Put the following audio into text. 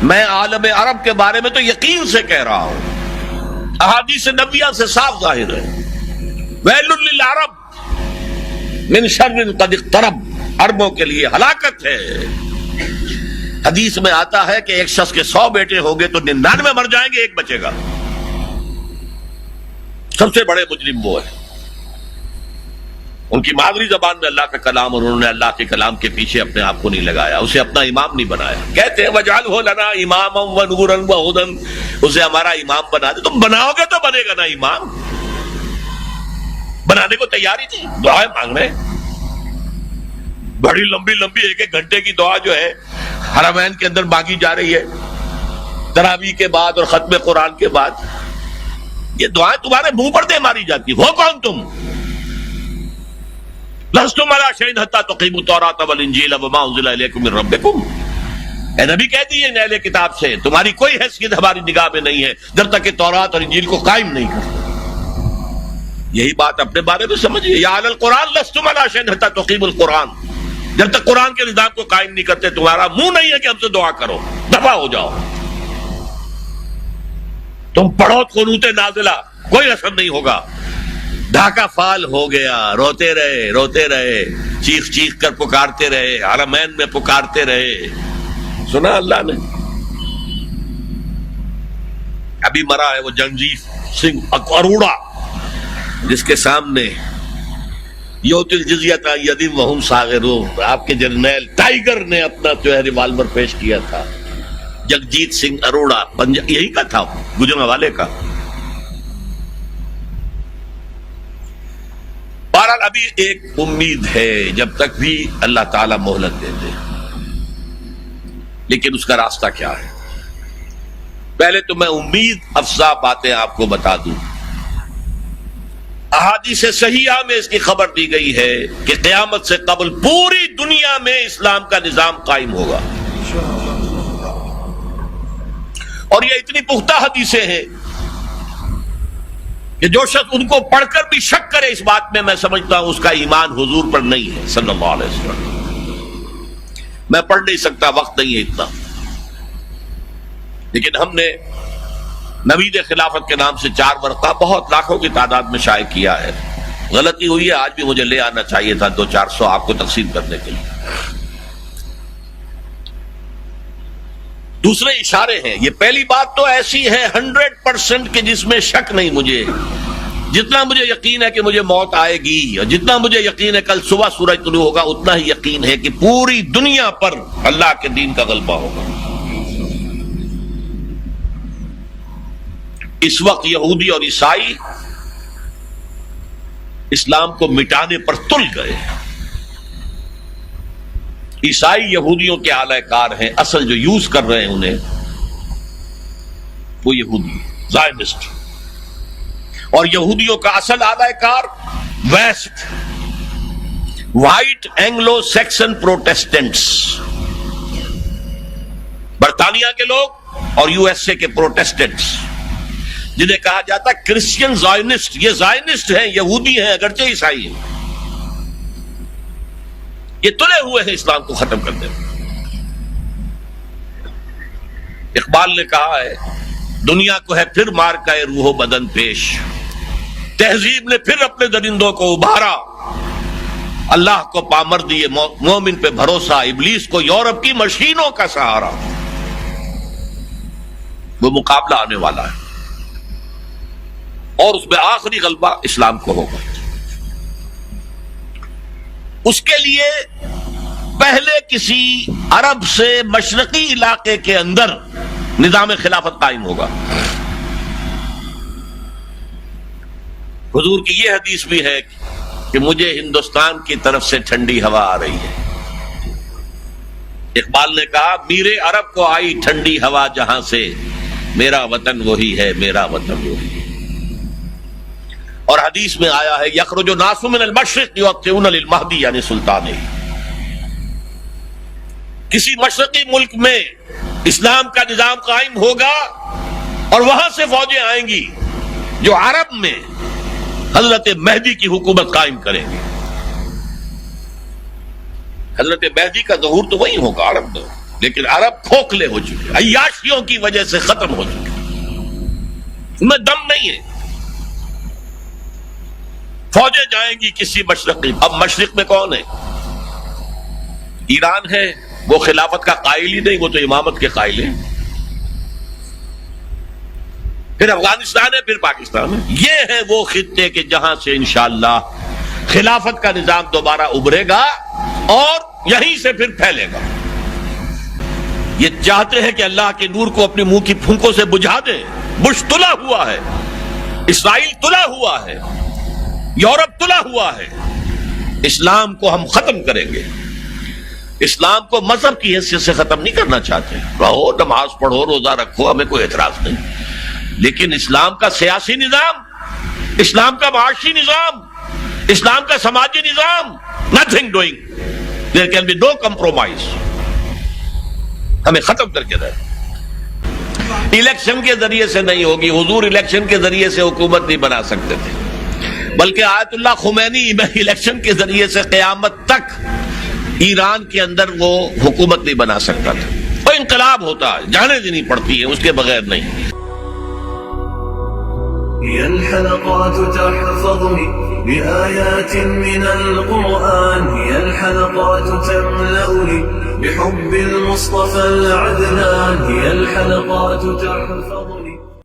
میں عالم عرب کے بارے میں تو یقین سے کہہ رہا ہوں، احادیث نبویہ سے صاف ظاہر ہے، ویل للعرب من شر قد اقترب، عربوں کے لیے ہلاکت ہے۔ حدیث میں آتا ہے کہ ایک شخص کے 100 بیٹے ہوں گے تو 99 مر جائیں گے، ایک بچے گا۔ سب سے بڑے مجرم وہ ہے، ان کی مادری زبان میں اللہ کا کلام، اور انہوں نے اللہ کے کلام کے پیچھے اپنے آپ کو نہیں لگایا، اسے اپنا امام نہیں بنایا۔ کہتے ہیں وَاجْعَلْهُ لَنَا إِمَامًا وَنُورًا وَهُدًى، اسے ہمارا امام بنا دے۔ تم بناؤ گے تو بنے گا نا امام، بنانے کو تیاری تھی، دعائیں مانگ رہے ہیں بڑی لمبی لمبی، ایک ایک گھنٹے کی دعا جو ہے حرمین کے اندر مانگی جا رہی ہے تراویح کے بعد اور ختم قرآن کے بعد۔ یہ دعائیں تمہارے منہ پر دے ماری جاتی، ہو کون تم؟ لستم علی شیء حتی تقیموا التوراۃ والانجیل وما انزل الیکم من ربکم، اے نبی کہہ دیجیے اہل کتاب سے تمہاری کوئی حیثیت ہماری نگاہ میں نہیں ہے جب تک کہ تورات اور انجیل کو قائم نہیں کرتے۔ یہی بات اپنے بارے میں سمجھیے، یا اہل القرآن لستم علی شیء حتی تقیموا القرآن، جب تک قرآن کے نظام کو قائم نہیں کرتے تمہارا منہ نہیں ہے کہ ہم سے دعا کرو، دفع ہو جاؤ۔ تم پڑھو قنوت نازلہ، کوئی اثر نہیں ہوگا۔ ڈھاکہ فال ہو گیا، روتے رہے، چیخ چیخ کر پکارتے رہے، حرمین میں پکارتے رہے، سنا اللہ نے۔ ابھی مرا ہے وہ جگجیت سنگھ اروڑا، جس کے سامنے یوت الجزیۃ عن ید وہم صاغرون، آپ کے جرنیل ٹائیگر نے اپنا جو ہے ریوالور پیش کیا تھا۔ جگجیت سنگھ اروڑا یہی کا تھا، گجرانوالے کا۔ بہرحال ابھی ایک امید ہے، جب تک بھی اللہ تعالیٰ مہلت دیتے، لیکن اس کا راستہ کیا ہے؟ پہلے تو میں امید افزا باتیں آپ کو بتا دوں۔ احادیث صحیحہ میں اس کی خبر دی گئی ہے کہ قیامت سے قبل پوری دنیا میں اسلام کا نظام قائم ہوگا، اور یہ اتنی پختہ حدیثیں ہیں کہ جو شخص ان کو پڑھ کر بھی شک کرے اس بات میں سمجھتا ہوں اس کا ایمان حضور پر نہیں ہے صلی اللہ علیہ وسلم۔ میں پڑھ نہیں سکتا، وقت نہیں ہے اتنا، لیکن ہم نے نوید خلافت کے نام سے 4 ورقہ بہت لاکھوں کی تعداد میں شائع کیا ہے۔ غلطی ہوئی ہے، آج بھی مجھے لے آنا چاہیے تھا 200-400 آپ کو تقسیم کرنے کے لیے۔ دوسرے اشارے ہیں، یہ پہلی بات تو ایسی ہے 100% کہ جس میں شک نہیں مجھے، جتنا مجھے یقین ہے کہ مجھے موت آئے گی، اور جتنا مجھے یقین ہے کل صبح سورج طلوع ہوگا، اتنا ہی یقین ہے کہ پوری دنیا پر اللہ کے دین کا غلبہ ہوگا۔ اس وقت یہودی اور عیسائی اسلام کو مٹانے پر تل گئے۔ عیسائی یہودیوں کے اعلی کار ہیں، اصل جو یوز کر رہے ہیں انہیں وہ یہودی زائنسٹ، اور یہودیوں کا اصل اعلی کار ویسٹ، وائٹ اینگلو سیکسن پروٹیسٹنٹس، برطانیہ کے لوگ اور USA کے پروٹیسٹنٹس، جنہیں کہا جاتا ہے کرسچین زائنسٹ۔ یہ زائنسٹ ہیں، یہودی ہیں اگرچہ عیسائی ہیں، یہ تلے ہوئے ہیں اسلام کو ختم کرنے میں۔ اقبال نے کہا ہے دنیا کو ہے پھر مار کا روح و بدن پیش، تہذیب نے پھر اپنے درندوں کو ابھارا، اللہ کو پامر دیے مومن پہ بھروسہ، ابلیس کو یورپ کی مشینوں کا سہارا۔ وہ مقابلہ آنے والا ہے، اور اس میں آخری غلبہ اسلام کو ہوگا۔ اس کے لیے پہلے کسی عرب سے مشرقی علاقے کے اندر نظام خلافت قائم ہوگا۔ حضور کی یہ حدیث بھی ہے کہ مجھے ہندوستان کی طرف سے ٹھنڈی ہوا آ رہی ہے۔ اقبال نے کہا میرے عرب کو آئی ٹھنڈی ہوا جہاں سے، میرا وطن وہی ہے، میرا وطن وہی ہے۔ اور حدیث میں آیا ہے یخرج الناس من المشرق یؤطئون للمہدی، یعنی سلطان ہی۔ کسی مشرقی ملک میں اسلام کا نظام قائم ہوگا اور وہاں سے فوجیں آئیں گی جو عرب میں حضرت مہدی کی حکومت قائم کریں گے۔ حضرت مہدی کا ظہور تو وہی ہوگا عرب میں۔ لیکن عرب کھوکھلے ہو چکے، عیاشیوں کی وجہ سے ختم ہو چکے، میں دم نہیں ہے۔ فوجیں جائیں گی کسی مشرقی، اب مشرق میں کون ہے؟ ایران ہے، وہ خلافت کا قائل ہی نہیں، وہ تو امامت کے قائل ہیں۔ پھر افغانستان ہے، پھر پاکستان ہے۔ یہ ہے وہ خطے کہ جہاں سے انشاءاللہ خلافت کا نظام دوبارہ ابھرے گا اور یہیں سے پھر پھیلے گا۔ یہ چاہتے ہیں کہ اللہ کے نور کو اپنے منہ کی پھونکوں سے بجھا دے۔ بش تلا ہوا ہے، اسرائیل تلا ہوا ہے، یورپ تلا ہوا ہے۔ اسلام کو ہم ختم کریں گے۔ اسلام کو مذہب کی حیثیت سے ختم نہیں کرنا چاہتے، رہو، نماز پڑھو، روزہ رکھو، ہمیں کوئی اعتراض نہیں، لیکن اسلام کا سیاسی نظام، اسلام کا معاشی نظام، اسلام کا سماجی نظام، nothing doing, there can be no compromise، ہمیں ختم کر کے رہے۔ الیکشن کے ذریعے سے نہیں ہوگی، حضور الیکشن کے ذریعے سے حکومت نہیں بنا سکتے تھے، بلکہ آیت اللہ خمینی الیکشن کے ذریعے سے قیامت تک ایران کے اندر وہ حکومت نہیں بنا سکتا تھا۔ وہ انقلاب ہوتا ہے، جانے دینی پڑتی ہے، اس کے بغیر نہیں۔ هي الحلقات تحفظني بآيات من القرآن، هي الحلقات تملأني بحب المصطفى العدنان، هي الحلقات تحفظني